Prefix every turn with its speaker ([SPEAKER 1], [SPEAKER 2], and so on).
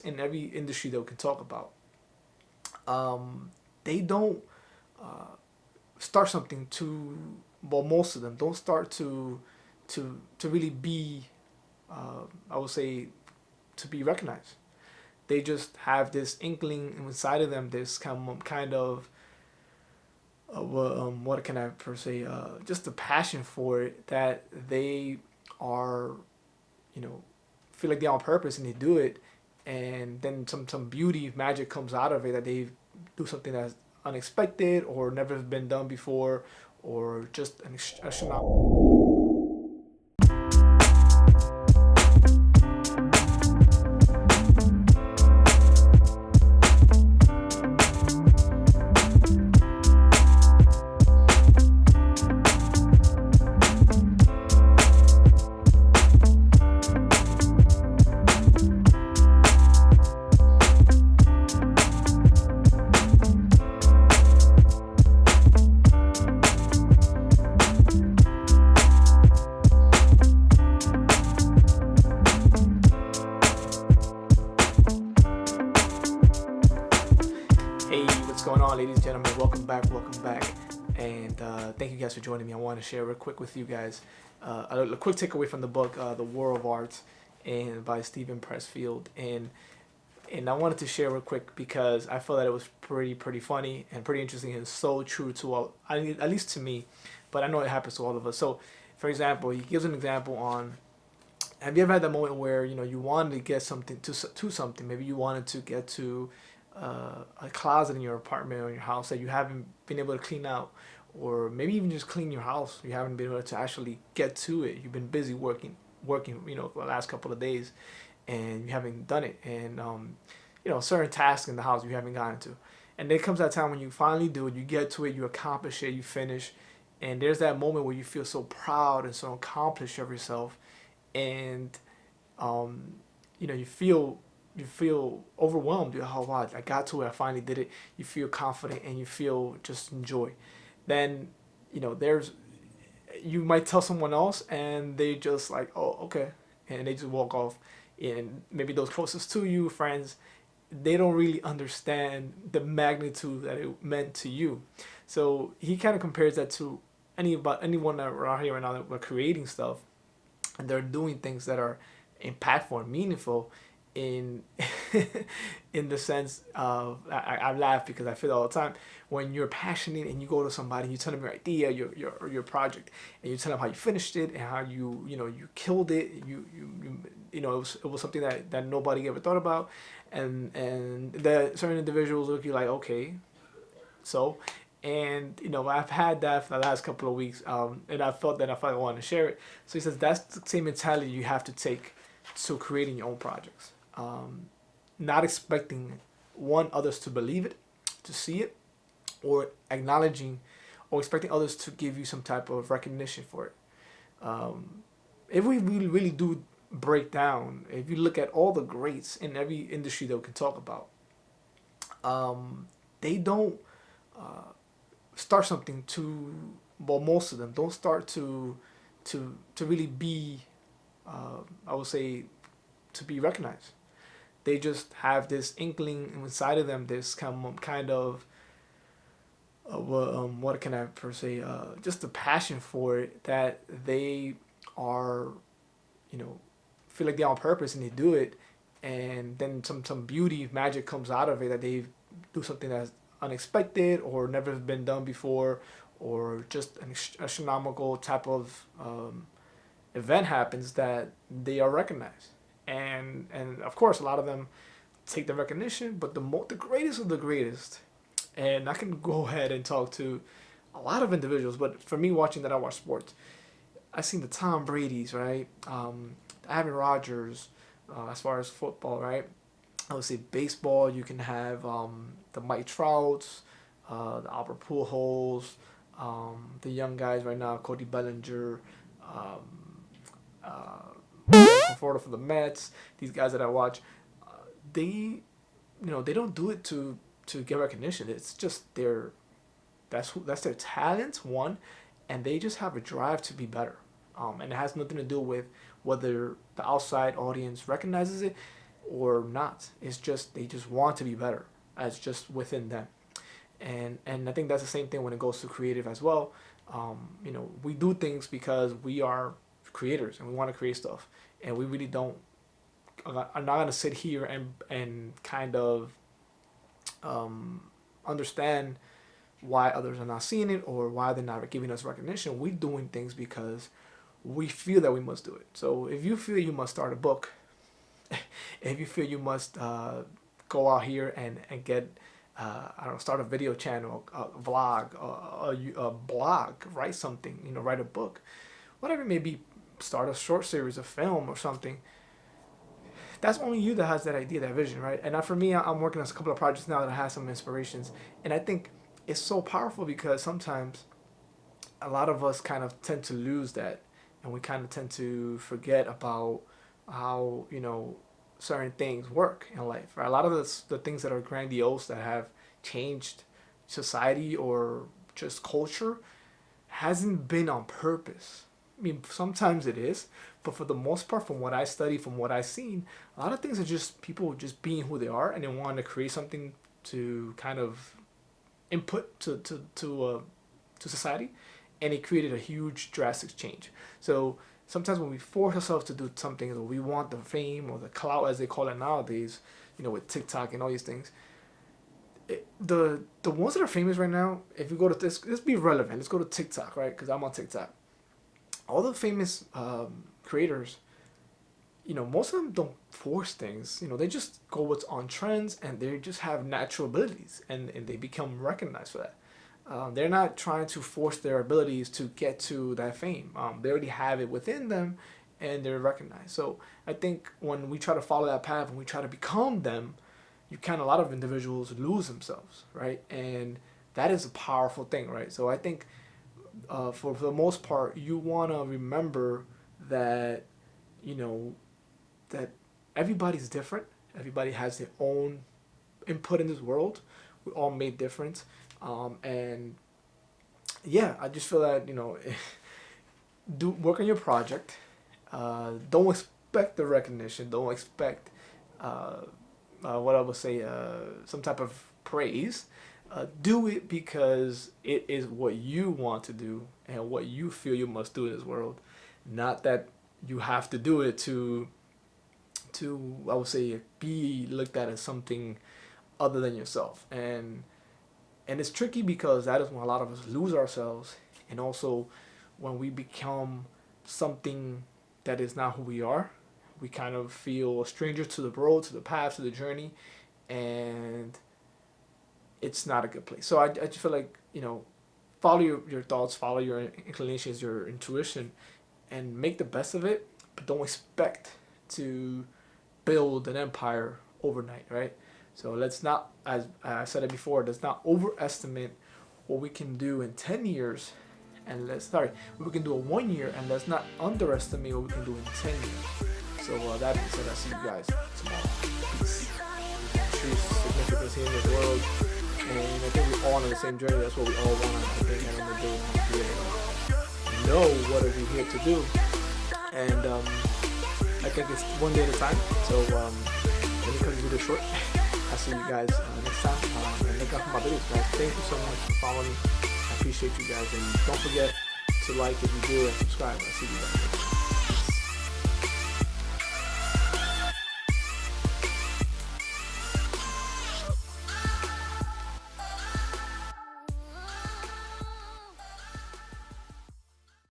[SPEAKER 1] in every industry that we can talk about, they don't uh, start something to, well, most of them don't start to really be, I would say, to be recognized. They just have this inkling inside of them, this kind of what can I per se, just a passion for it that they are, you know, feel like they're on purpose and they do it, and then some beauty magic comes out of it that they do something that's unexpected or never been done before, or just an astronomical. Hey, what's going on, ladies and gentlemen? Welcome back, and thank you guys for joining me. I want to share real quick with you guys a quick takeaway from the book, The War of Art, and by Stephen Pressfield, and I wanted to share real quick because I felt that it was pretty funny and pretty interesting and so true to all, at least to me, but I know it happens to all of us. So, for example, he gives an example on. Have you ever had that moment where you wanted to get something to something? Maybe you wanted to get to a closet in your apartment or in your house that you haven't been able to clean out, or maybe even just clean your house. You haven't been able to actually get to it. You've been busy working, for the last couple of days, and you haven't done it. And certain tasks in the house you haven't gotten to. And there comes that time when you finally do it. You get to it. You accomplish it. You finish. And there's that moment where you feel so proud and so accomplished of yourself, and um, you feel overwhelmed. You're, oh wow, I got to it. I finally did it. You feel confident and you feel just joy. Then there's, you might tell someone else and they just like, oh, okay, and they just walk off. And maybe those closest to you, friends, they don't really understand the magnitude that it meant to you. So he kind of compares that to anyone that around here right now that we're creating stuff, and they're doing things that are impactful and meaningful in in the sense of, I laugh because I feel it all the time when you're passionate and you go to somebody, you tell them your idea, your project, and you tell them how you finished it and how you killed it. It was something that nobody ever thought about, and the certain individuals look at you like, okay, so. And I've had that for the last couple of weeks, and I wanted to share it. So he says that's the same mentality you have to take to creating your own projects. Not expecting others to believe it, to see it, or acknowledging, or expecting others to give you some type of recognition for it. Um, if we really do break down, if you look at all the greats in every industry that we can talk about, they don't start something to, well, most of them don't start to really be, I would say, to be recognized. They just have this inkling inside of them, this kind of what can I per se, just a passion for it that they are, you know, feel like they're on purpose and they do it, and then some beauty magic comes out of it that they do something that's unexpected or never been done before, or just an astronomical type of event happens that they are recognized. And of course, a lot of them take the recognition, but the greatest of the greatest, and I can go ahead and talk to a lot of individuals, but for me, watching that, I watch sports. I seen the Tom Brady's, right? The Aaron Rodgers, as far as football, right? I would say baseball. You can have the Mike Trouts, the Albert Pujols, the young guys right now, Cody Bellinger, um, Conforto for the Mets. These guys that I watch, they, they don't do it to get recognition. It's just that's their talent, one, and they just have a drive to be better. And it has nothing to do with whether the outside audience recognizes it or not. It's just they just want to be better as just within them. And I think that's the same thing when it goes to creative as well. We do things because we are creators and we want to create stuff, and we really don't. I'm not gonna sit here and kind of understand why others are not seeing it or why they're not giving us recognition. We're doing things because we feel that we must do it. So if you feel you must start a book, if you feel you must go out here and get I don't know, start a video channel, a vlog, a blog, write something, write a book, whatever it may be, start a short series, a film or something. That's only you that has that idea, that vision, right? And for me, I'm working on a couple of projects now that have some inspirations, and I think it's so powerful because sometimes a lot of us kind of tend to lose that, and we kind of tend to forget about how certain things work in life. Right? A lot of the things that are grandiose that have changed society or just culture hasn't been on purpose. I mean, sometimes it is, but for the most part, from what I study, from what I've seen, a lot of things are just people just being who they are, and they want to create something to kind of input to society, and it created a huge drastic change. So sometimes when we force ourselves to do something, or we want the fame or the clout, as they call it nowadays, with TikTok and all these things, the ones that are famous right now, if you go to this, let's be relevant. Let's go to TikTok, right? Because I'm on TikTok. All the famous creators, most of them don't force things. They just go what's on trends, and they just have natural abilities, and they become recognized for that. They're not trying to force their abilities to get to that fame. They already have it within them, and they're recognized. So I think when we try to follow that path and we try to become them, a lot of individuals lose themselves, right? And that is a powerful thing, right? So I think for the most part, you want to remember that, that everybody's different. Everybody has their own input in this world. We all made different. And yeah, I just feel that, do work on your project. Don't expect the recognition. Don't expect, what I would say, some type of praise. Do it because it is what you want to do and what you feel you must do in this world. Not that you have to do it to I would say, be looked at as something other than yourself. And it's tricky because that is when a lot of us lose ourselves, and also when we become something that is not who we are. We kind of feel a stranger to the road, to the path, to the journey, and it's not a good place. So I just feel like, follow your thoughts, follow your inclinations, your intuition, and make the best of it, but don't expect to build an empire overnight, right? So let's not, as I said it before, let's not overestimate what we can do in 10 years, and what we can do in 1 year, and let's not underestimate what we can do in 10 years. So that being said, I'll see you guys tomorrow. Peace. True significance here in this world, and I think we're all on the same journey. That's what we all want. I think at the end of the day, we have to know what are we here to do, and I think it's one day at a time. So let me cut this video short. I'll see you guys next time, and look out for my videos, guys. Thank you so much for following me. I appreciate you guys, and don't forget to like if you do and subscribe. I'll see you guys.